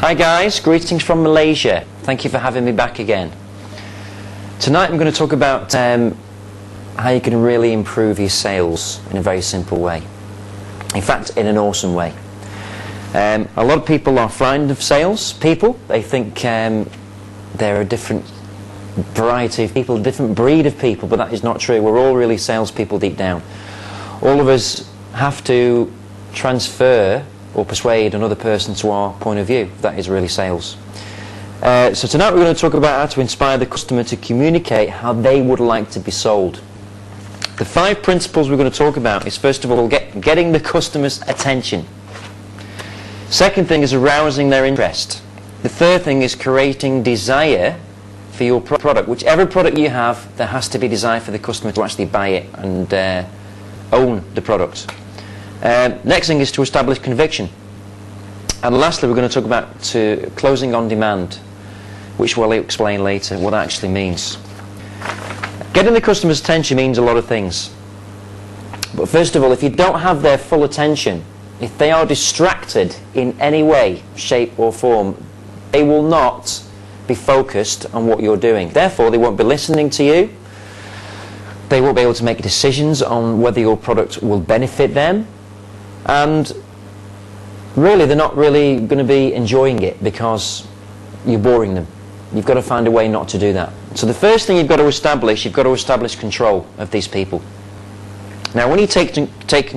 Hi guys, greetings from Malaysia. Thank you for having me back again. Tonight I'm going to talk about how you can really improve your sales in a very simple way. In fact, in an awesome way. A lot of people are frightened of sales people. They think they're a different variety of people, a different breed of people, but that is not true. We're all really salespeople deep down. All of us have to transfer or persuade another person to our point of view. That is really sales. So tonight we're going to talk about how to inspire the customer to communicate how they would like to be sold. The 5 principles we're going to talk about is, first of all, getting the customer's attention. Second thing is arousing their interest. The third thing is creating desire for your product. Whichever product you have, there has to be desire for the customer to actually buy it and own the product. Next thing is to establish conviction. And lastly, we're going to talk about closing on demand, which we'll explain later what that actually means. Getting the customer's attention means a lot of things. But first of all, if you don't have their full attention, if they are distracted in any way, shape or form, they will not be focused on what you're doing. Therefore, they won't be listening to you. They won't be able to make decisions on whether your product will benefit them. And really, they're not really going to be enjoying it because you're boring them. You've got to find a way not to do that. So the first thing you've got to establish control of these people. Now, when you taking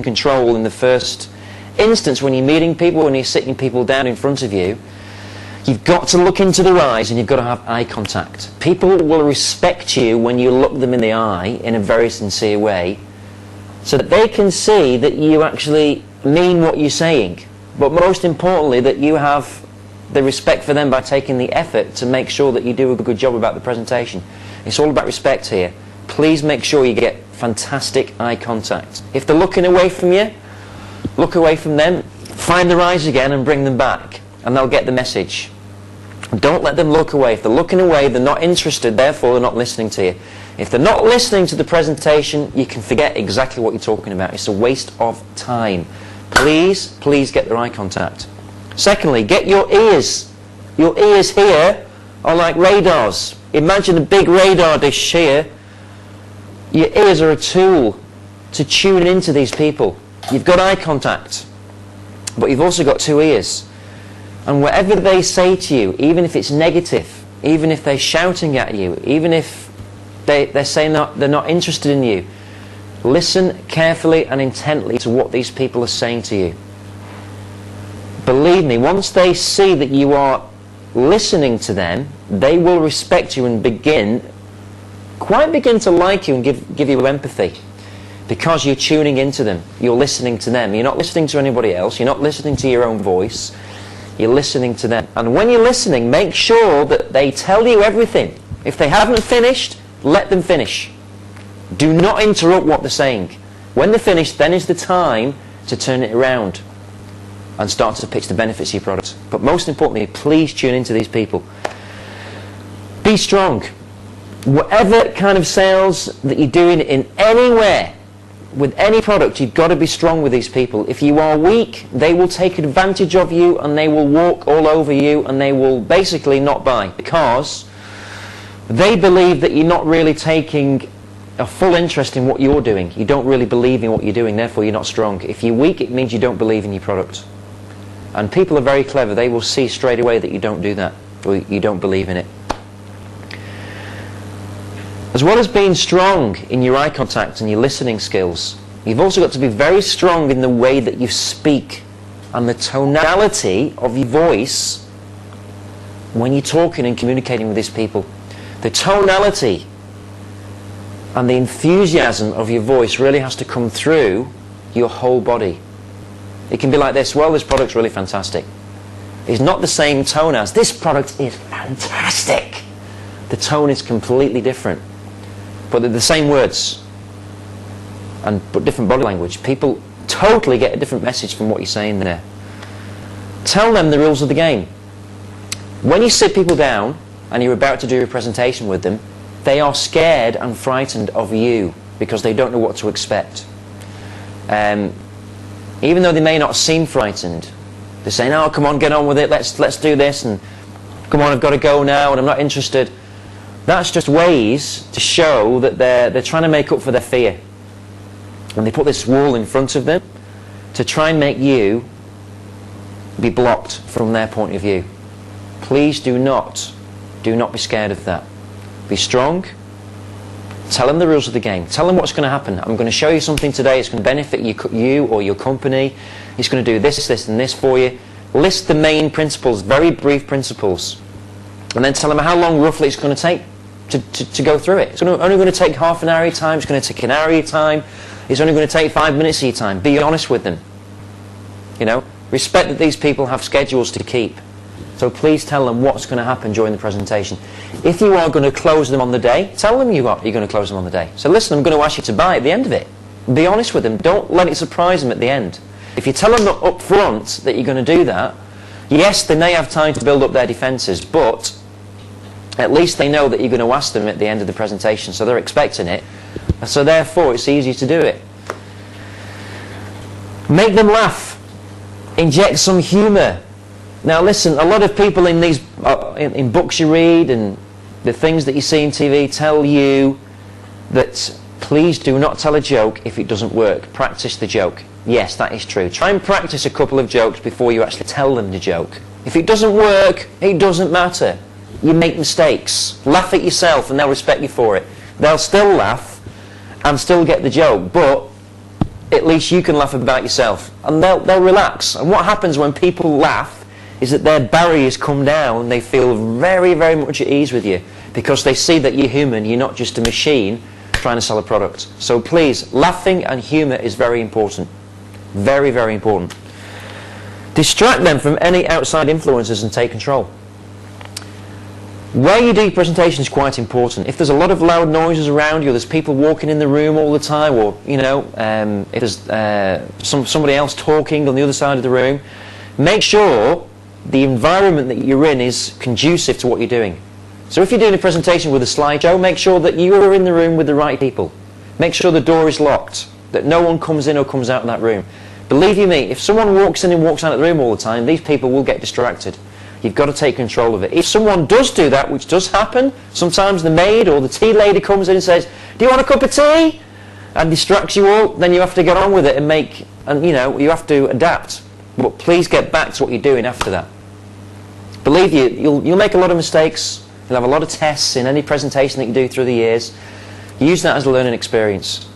control in the first instance, when you're meeting people, when you're sitting people down in front of you, you've got to look into their eyes and you've got to have eye contact. People will respect you when you look them in the eye in a very sincere way, so that they can see that you actually mean what you're saying. But most importantly, that you have the respect for them by taking the effort to make sure that you do a good job about the presentation. It's all about respect here. Please make sure you get fantastic eye contact. If they're looking away from you, look away from them, find their eyes again and bring them back, and they'll get the message. Don't let them look away. If they're looking away, they're not interested, therefore they're not listening to you. If they're not listening to the presentation, you can forget exactly what you're talking about. It's a waste of time. Please get their eye contact. Secondly, get your ears. Your ears here are like radars. Imagine a big radar dish here. Your ears are a tool to tune into these people. You've got eye contact, but you've also got 2 ears. And whatever they say to you, even if it's negative, even if they're shouting at you, even if they're saying that they're not interested in you, listen carefully and intently to what these people are saying to you. Believe me, once they see that you are listening to them, they will respect you and begin to like you and give you empathy, because you're tuning into them, you're listening to them. You're not listening to anybody else, you're not listening to your own voice, you're listening to them. And when you're listening, make sure that they tell you everything. If they haven't finished, let them finish. Do not interrupt what they're saying. When they're finished, then is the time to turn it around and start to pitch the benefits of your product. But most importantly, please tune into these people. Be strong. Whatever kind of sales that you're doing in anywhere, with any product, you've got to be strong with these people. If you are weak, they will take advantage of you and they will walk all over you and they will basically not buy, because they believe that you're not really taking a full interest in what you're doing. You don't really believe in what you're doing, therefore you're not strong. If you're weak, it means you don't believe in your product. And people are very clever. They will see straight away that you don't do that, or you don't believe in it. As well as being strong in your eye contact and your listening skills, you've also got to be very strong in the way that you speak and the tonality of your voice when you're talking and communicating with these people. The tonality and the enthusiasm of your voice really has to come through your whole body. It can be like this: well, this product's really fantastic. It's not the same tone as, this product is fantastic. The tone is completely different. But they're the same words, but different body language. People totally get a different message from what you're saying there. Tell them the rules of the game. When you sit people down and you're about to do a presentation with them, they are scared and frightened of you because they don't know what to expect. Even though they may not seem frightened, They're saying, oh, come on, get on with it, let's do this, and come on, I've got to go now, and I'm not interested. That's just ways to show that they're trying to make up for their fear. And they put this wall in front of them to try and make you be blocked from their point of view. Please do not be scared of that. Be strong. Tell them the rules of the game. Tell them what's going to happen. I'm going to show you something today. It's going to benefit you or your company. It's going to do this, this, and this for you. List the main principles, very brief principles. And then tell them how long roughly it's going to take to go through it. It's only going to take half an hour of your time. It's going to take an hour of your time. It's only going to take 5 minutes of your time. Be honest with them. You know, respect that these people have schedules to keep. So please tell them what's going to happen during the presentation. If you are going to close them on the day, tell them you're going to close them on the day. So listen, I'm going to ask you to buy at the end of it. Be honest with them. Don't let it surprise them at the end. If you tell them up front that you're going to do that, yes, they may have time to build up their defences, but at least they know that you're going to ask them at the end of the presentation, so they're expecting it. So therefore, it's easier to do it. Make them laugh. Inject some humour. Now listen, a lot of people in these in books you read and the things that you see on TV tell you that please do not tell a joke if it doesn't work. Practice the joke. Yes, that is true. Try and practice a couple of jokes before you actually tell them the joke. If it doesn't work, it doesn't matter. You make mistakes. Laugh at yourself and they'll respect you for it. They'll still laugh and still get the joke, but at least you can laugh about yourself and they'll relax. And what happens when people laugh is that their barriers come down and they feel very, very much at ease with you because they see that you're human, you're not just a machine trying to sell a product. So please, laughing and humour is very important. Very, very important. Distract them from any outside influences and take control. Where you do your presentation is quite important. If there's a lot of loud noises around you, there's people walking in the room all the time, or if there's somebody else talking on the other side of the room, make sure the environment that you're in is conducive to what you're doing. So if you're doing a presentation with a slideshow, make sure that you are in the room with the right people. Make sure the door is locked, that no one comes in or comes out of that room. Believe you me, if someone walks in and walks out of the room all the time, these people will get distracted. You've got to take control of it. If someone does do that, which does happen, sometimes the maid or the tea lady comes in and says, "Do you want a cup of tea?" and distracts you all, then you have to get on with it and you have to adapt. But please get back to what you're doing after that. Believe you'll make a lot of mistakes. You'll have a lot of tests in any presentation that you do through the years. Use that as a learning experience.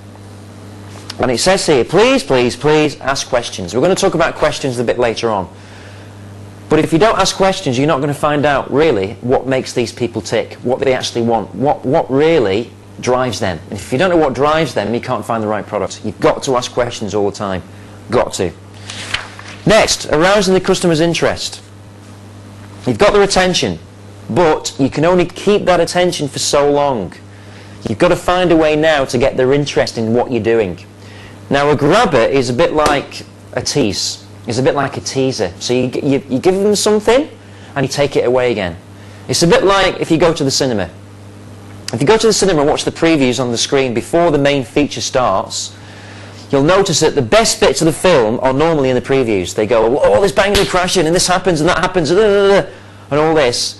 And it says here, please, please, please ask questions. We're going to talk about questions a bit later on. But if you don't ask questions, you're not going to find out really what makes these people tick, what they actually want, what really drives them. And if you don't know what drives them, you can't find the right product. You've got to ask questions all the time. Got to. Next, arousing the customer's interest. You've got their attention, but you can only keep that attention for so long. You've got to find a way now to get their interest in what you're doing. Now, a grabber is a bit like a tease. It's a bit like a teaser. So you give them something and you take it away again. It's a bit like if you go to the cinema. If you go to the cinema and watch the previews on the screen before the main feature starts, you'll notice that the best bits of the film are normally in the previews. They go, oh, there's banging and crashing, and this happens, and that happens, and all this,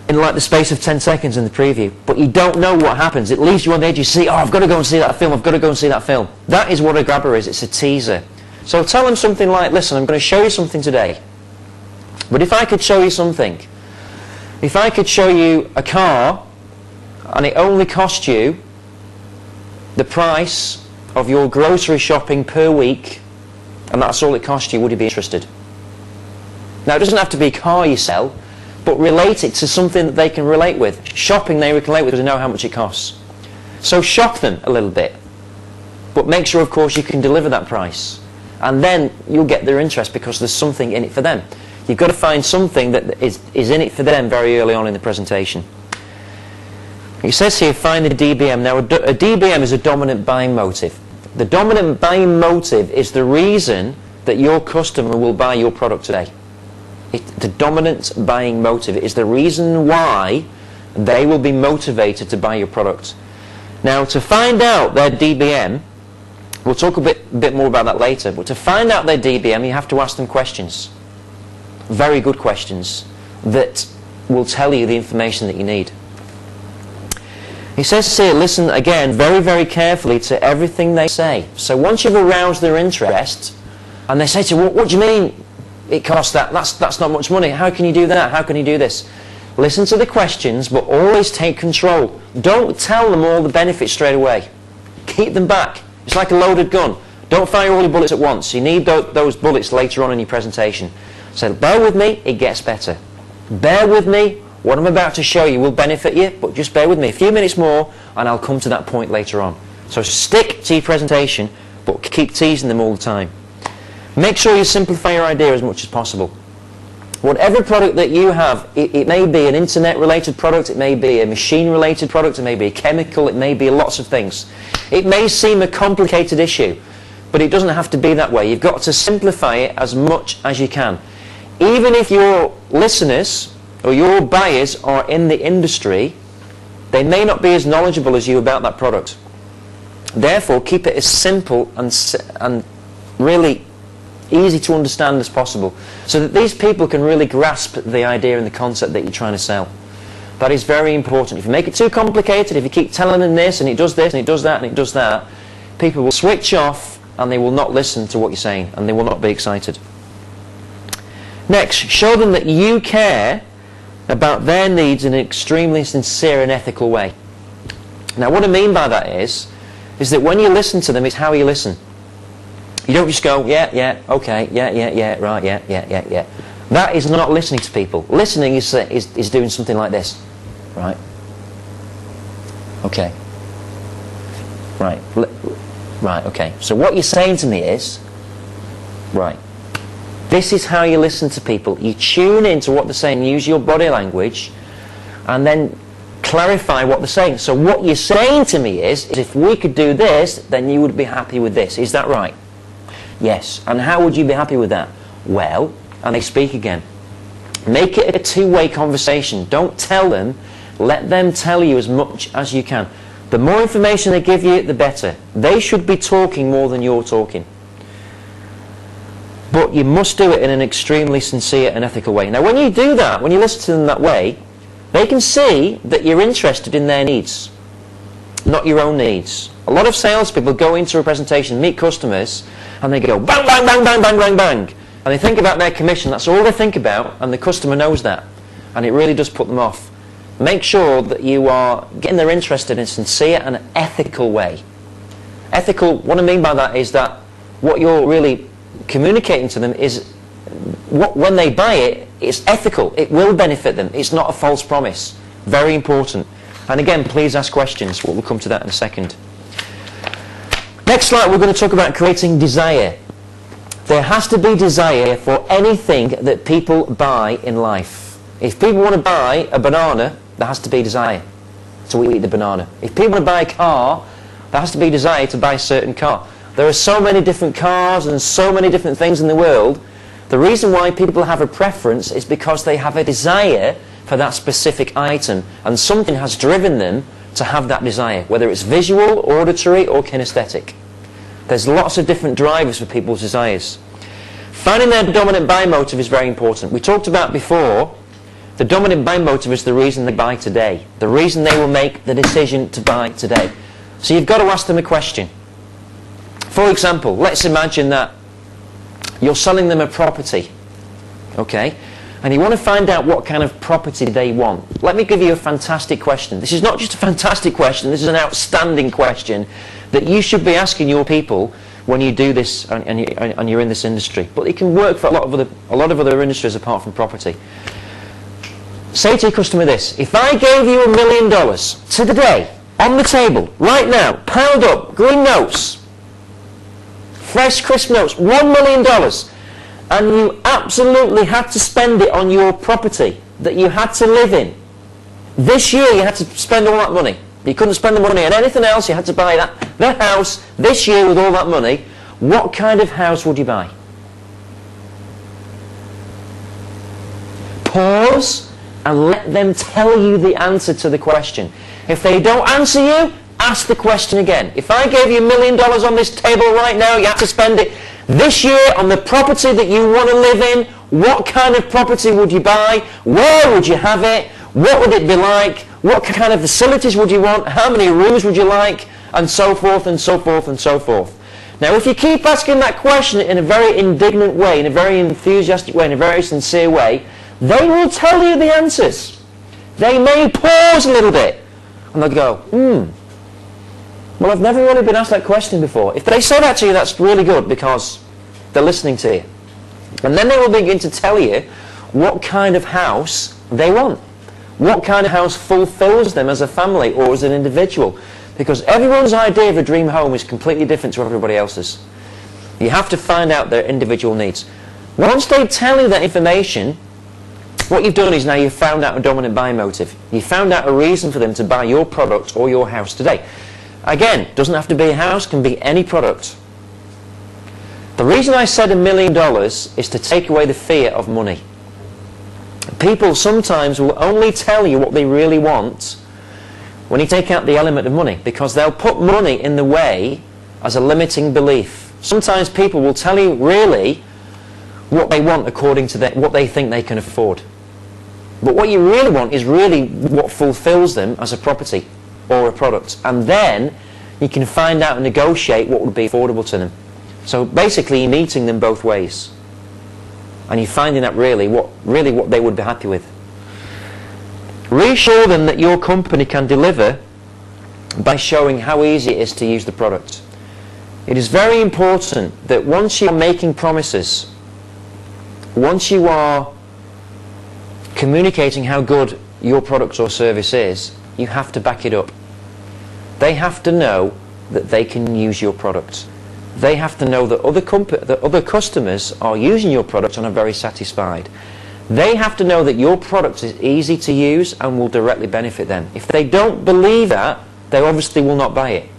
in like the space of 10 seconds in the preview. But you don't know what happens. It leaves you on the edge. You see, oh, I've got to go and see that film, I've got to go and see that film. That is what a grabber is. It's a teaser. So tell them something like, listen, I'm going to show you something today. But if I could show you something, if I could show you a car, and it only cost you the price of your grocery shopping per week, and that's all it cost you, would you be interested? Now, it doesn't have to be a car you sell, but relate it to something that they can relate with. Shopping they can relate with because they know how much it costs. So shock them a little bit, but make sure, of course, you can deliver that price. And then you'll get their interest because there's something in it for them. You've got to find something that is in it for them very early on in the presentation. It says here, find the DBM. Now, a DBM is a dominant buying motive. The dominant buying motive is the reason that your customer will buy your product today. The dominant buying motive is the reason why they will be motivated to buy your product. Now, to find out their DBM, we'll talk a bit more about that later, but to find out their DBM, you have to ask them questions. very good questions that will tell you the information that you need. He says here, listen again very, very carefully to everything they say. So once you've aroused their interest, and they say to you, what do you mean it costs that? That's not much money. How can you do that? How can you do this? Listen to the questions, but always take control. Don't tell them all the benefits straight away. Keep them back. It's like a loaded gun. Don't fire all your bullets at once. You need those bullets later on in your presentation. So bear with me, it gets better. Bear with me. What I'm about to show you will benefit you, but just bear with me a few minutes more and I'll come to that point later on. So stick to your presentation, but keep teasing them all the time. Make sure you simplify your idea as much as possible. Whatever product that you have, it may be an internet-related product, it may be a machine-related product, it may be a chemical, it may be lots of things. It may seem a complicated issue, but it doesn't have to be that way. You've got to simplify it as much as you can. Even if your listeners or your buyers are in the industry, they may not be as knowledgeable as you about that product. Therefore, keep it as simple and really easy to understand as possible, so that these people can really grasp the idea and the concept that you're trying to sell. That is very important. If you make it too complicated, if you keep telling them this and it does this and it does that and it does that, people will switch off and they will not listen to what you're saying and they will not be excited. Next, show them that you care about their needs in an extremely sincere and ethical way. Now what I mean by that is that when you listen to them, it's how you listen. You don't just go, yeah, okay, yeah, right, yeah. That is not listening to people. Listening is doing something like this. Right? Okay. Right. Right, okay. So what you're saying to me is, right, this is how you listen to people. You tune into what they're saying, use your body language, and then clarify what they're saying. So what you're saying to me is if we could do this, then you would be happy with this. Is that right? Yes. And how would you be happy with that? Well, and they speak again. Make it a two-way conversation. Don't tell them. Let them tell you as much as you can. The more information they give you, the better. They should be talking more than you're talking. But you must do it in an extremely sincere and ethical way. Now when you do that, when you listen to them that way, they can see that you're interested in their needs, not your own needs. A lot of salespeople go into a presentation, meet customers, and they go bang, bang, bang, bang, bang, bang, bang. And they think about their commission. That's all they think about, and the customer knows that. And it really does put them off. Make sure that you are getting their interest in a sincere and ethical way. Ethical, what I mean by that is that what you're really communicating to them is when they buy it, it's ethical. It will benefit them. It's not a false promise. Very important. And again, please ask questions. We'll come to that in a second. Next slide, we're going to talk about creating desire. There has to be desire for anything that people buy in life. If people want to buy a banana, there has to be desire to eat the banana. If people want to buy a car, there has to be desire to buy a certain car. There are so many different cars and so many different things in the world. The reason why people have a preference is because they have a desire for that specific item, and something has driven them to have that desire, whether it's visual, auditory or kinesthetic. There's lots of different drivers for people's desires. Finding their dominant buying motive is very important. We talked about before, the dominant buying motive is the reason they buy today, the reason they will make the decision to buy today. So you've got to ask them a question. For example, let's imagine that you're selling them a property, okay? And you want to find out what kind of property they want. Let me give you a fantastic question. This is not just a fantastic question, this is an outstanding question that you should be asking your people when you do this and you're in this industry. But it can work for a lot of other industries apart from property. Say to your customer this: if I gave you $1 million today, on the table, right now, piled up, green notes, fresh, crisp notes, $1 million, and you absolutely had to spend it on your property that you had to live in. This year you had to spend all that money. You couldn't spend the money on anything else. You had to buy that house this year with all that money. What kind of house would you buy? Pause and let them tell you the answer to the question. If they don't answer you, ask the question again. If I gave you $1 million on this table right now, you have to spend it this year on the property that you want to live in, What kind of property would you buy? Where would you have it? What would it be like? What kind of facilities would you want? How many rooms would you like? And so forth and so forth and so forth. Now, if you keep asking that question in a very indignant way, in a very enthusiastic way, in a very sincere way, they will tell you the answers. They may pause a little bit, and they'll go, well, I've never really been asked that question before. If they say that to you, that's really good, because they're listening to you. And then they will begin to tell you what kind of house they want. What kind of house fulfills them as a family or as an individual. Because everyone's idea of a dream home is completely different to everybody else's. You have to find out their individual needs. Once they tell you that information, what you've done is now you've found out a dominant buying motive. You've found out a reason for them to buy your product or your house today. Again, doesn't have to be a house, can be any product. The reason I said $1 million is to take away the fear of money. People sometimes will only tell you what they really want when you take out the element of money, because they'll put money in the way as a limiting belief. Sometimes people will tell you really what they want according to what they think they can afford. But what you really want is really what fulfills them as a property or a product. And then you can find out and negotiate what would be affordable to them. So basically you're meeting them both ways. And you're finding out really what they would be happy with. Reassure them that your company can deliver by showing how easy it is to use the product. It is very important that once you are making promises, once you are communicating how good your product or service is, you have to back it up. They have to know that they can use your product. They have to know that other customers are using your product and are very satisfied. They have to know that your product is easy to use and will directly benefit them. If they don't believe that, they obviously will not buy it.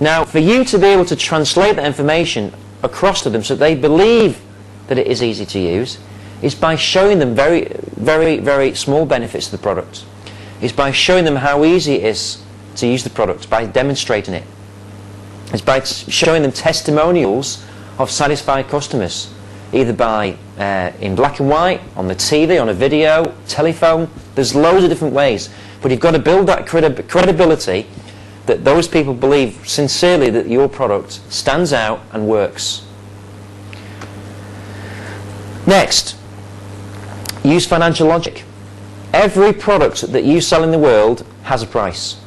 Now, for you to be able to translate that information across to them so that they believe that it is easy to use, is by showing them very, very, very small benefits of the product. It's by showing them how easy it is to use the product, by demonstrating it. It's by showing them testimonials of satisfied customers, either by in black and white, on the TV, on a video, telephone. There's loads of different ways. But you've got to build that credibility that those people believe sincerely that your product stands out and works. Next, use financial logic. Every product that you sell in the world has a price.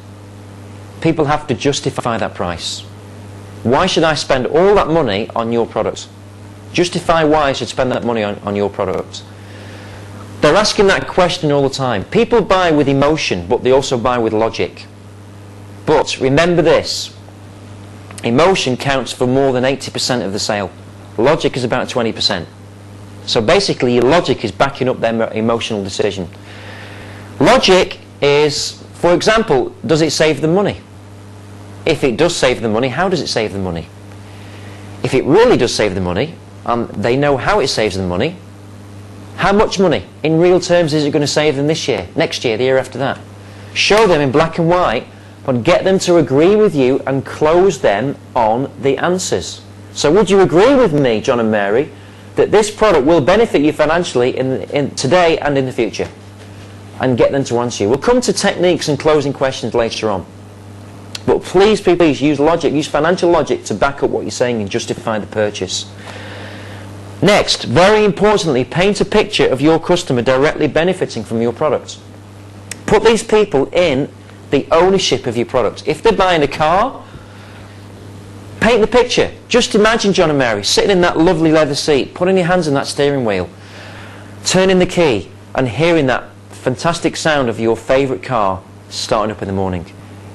People have to justify that price. Why should I spend all that money on your product? Justify why I should spend that money on your product. They're asking that question all the time. People buy with emotion, but they also buy with logic. But remember this, emotion counts for more than 80% of the sale. Logic is about 20%. So basically your logic is backing up their emotional decision. Logic is, for example, does it save them money? If it does save them money, how does it save them money? If it really does save them money, they know how it saves them money, how much money in real terms is it going to save them this year, next year, the year after that? Show them in black and white, but get them to agree with you and close them on the answers. So would you agree with me, John and Mary, that this product will benefit you financially in today and in the future? And get them to answer you. We'll come to techniques and closing questions later on. But please, please use logic, use financial logic to back up what you're saying and justify the purchase. Next, very importantly, paint a picture of your customer directly benefiting from your product. Put these people in the ownership of your product. If they're buying a car, paint the picture. Just imagine John and Mary sitting in that lovely leather seat, putting your hands on that steering wheel, turning the key and hearing that fantastic sound of your favourite car starting up in the morning.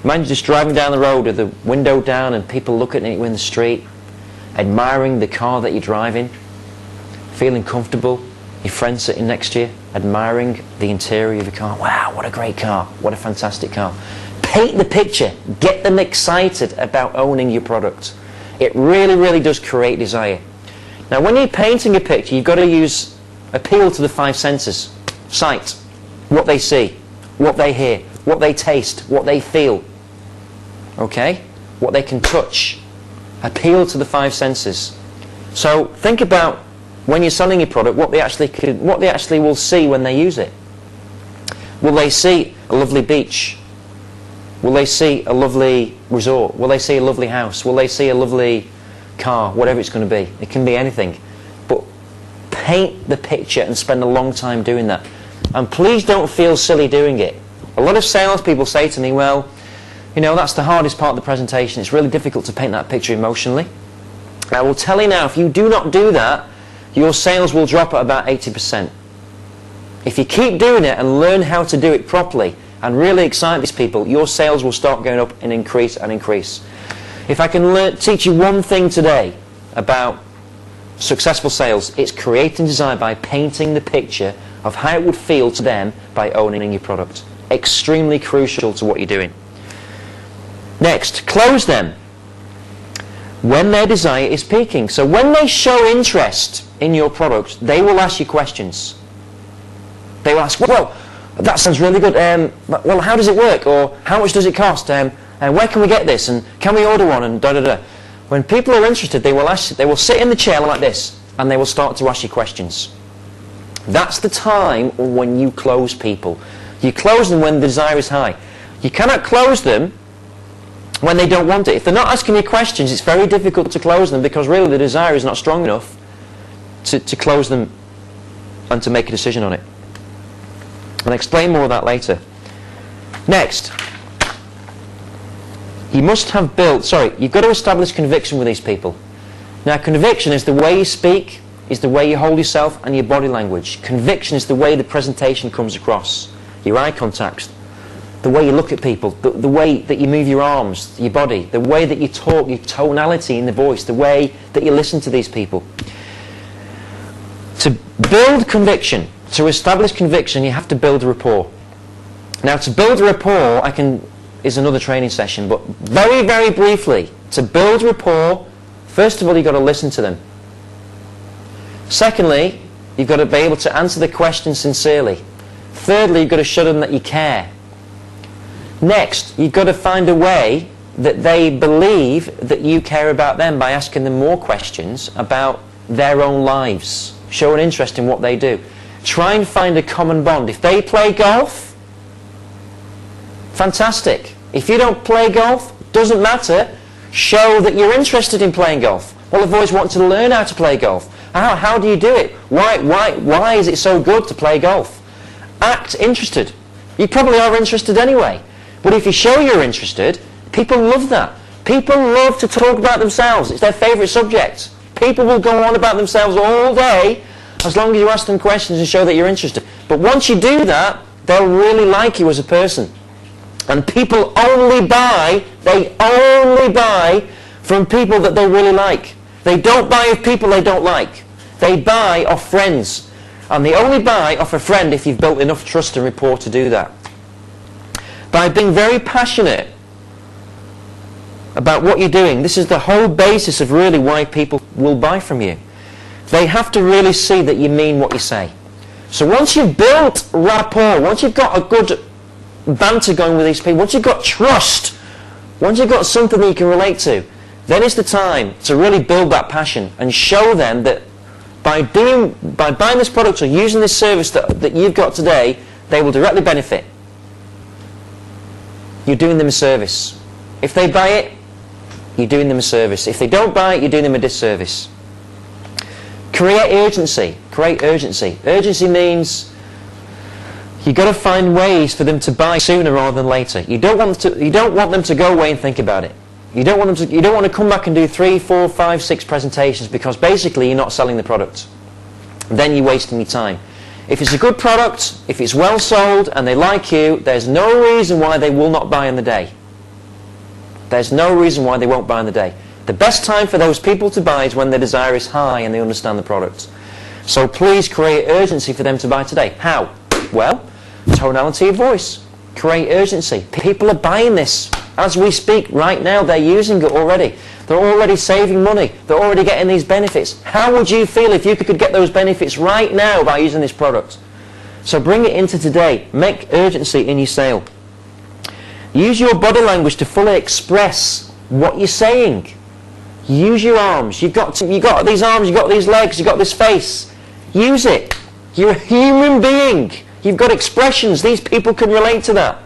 Imagine just driving down the road with the window down and people looking at you in the street, admiring the car that you're driving, feeling comfortable, your friend sitting next to you, admiring the interior of the car. Wow, what a great car, what a fantastic car. Paint the picture, get them excited about owning your product. It really, really does create desire. Now when you're painting a picture, you've got to appeal to the five senses. Sight, what they see, what they hear, what they taste, what they feel. Okay? What they can touch. Appeal to the five senses. So think about when you're selling your product, what they actually will see when they use it. Will they see a lovely beach? Will they see a lovely resort? Will they see a lovely house? Will they see a lovely car? Whatever it's going to be. It can be anything. But paint the picture and spend a long time doing that. And please don't feel silly doing it. A lot of salespeople say to me, well, you know, that's the hardest part of the presentation. It's really difficult to paint that picture emotionally. I will tell you now, if you do not do that, your sales will drop at about 80%. If you keep doing it and learn how to do it properly and really excite these people, your sales will start going up and increase and increase. If I can teach you one thing today about successful sales, it's creating desire by painting the picture of how it would feel to them by owning your product. Extremely crucial to what you're doing. Next, close them when their desire is peaking. So when they show interest in your product, they will ask you questions. They will ask, well, that sounds really good. Well, how does it work? Or how much does it cost? And where can we get this? And can we order one? And da da da. When people are interested, they will sit in the chair like this, and they will start to ask you questions. That's the time when you close people. You close them when the desire is high. You cannot close them when they don't want it. If they're not asking you questions, it's very difficult to close them, because really the desire is not strong enough to close them and to make a decision on it. I'll explain more of that later. Next, you've got to establish conviction with these people. Now, conviction is the way you speak, is the way you hold yourself, and your body language. Conviction is the way the presentation comes across. Your eye contact, the way you look at people, the way that you move your arms, your body, the way that you talk, your tonality in the voice, the way that you listen to these people. To build conviction, to establish conviction, you have to build a rapport. Now, to build a rapport is another training session, but very, very briefly, to build rapport, first of all, you've got to listen to them. Secondly, you've got to be able to answer the question sincerely. Thirdly, you've got to show them that you care. Next, you've got to find a way that they believe that you care about them by asking them more questions about their own lives. Show an interest in what they do. Try and find a common bond. If they play golf, fantastic. If you don't play golf, doesn't matter. Show that you're interested in playing golf. Well, I've always wanted to learn how to play golf. How do you do it? Why is it so good to play golf? Act interested. You probably are interested anyway. But if you show you're interested, people love that. People love to talk about themselves. It's their favourite subject. People will go on about themselves all day as long as you ask them questions and show that you're interested. But once you do that, they'll really like you as a person. And people only buy from people that they really like. They don't buy of people they don't like. They buy off friends. And they only buy off a friend if you've built enough trust and rapport to do that. By being very passionate about what you're doing, this is the whole basis of really why people will buy from you. They have to really see that you mean what you say. So once you've built rapport, once you've got a good banter going with these people, once you've got trust, once you've got something that you can relate to, then it's the time to really build that passion and show them that by buying this product or using this service that you've got today, they will directly benefit. You're doing them a service. If they buy it, you're doing them a service. If they don't buy it, you're doing them a disservice. Create urgency. Create urgency. Urgency means you've got to find ways for them to buy sooner rather than later. You don't want them to go away and think about it. You don't want to come back and do 3, 4, 5, 6 presentations, because basically you're not selling the product. Then you're wasting your time. If it's a good product, if it's well sold and they like you, there's no reason why they will not buy on the day. There's no reason why they won't buy on the day. The best time for those people to buy is when their desire is high and they understand the product. So please create urgency for them to buy today. How? Well, tonality of voice. Create urgency. People are buying this as we speak right now. They're using it already. They're already saving money. They're already getting these benefits. How would you feel if you could get those benefits right now by using this product? So bring it into today. Make urgency in your sale. Use your body language to fully express what you're saying. Use your arms. You've got these arms, you've got these legs, you've got this face. Use it. You're a human being. You've got expressions. These people can relate to that.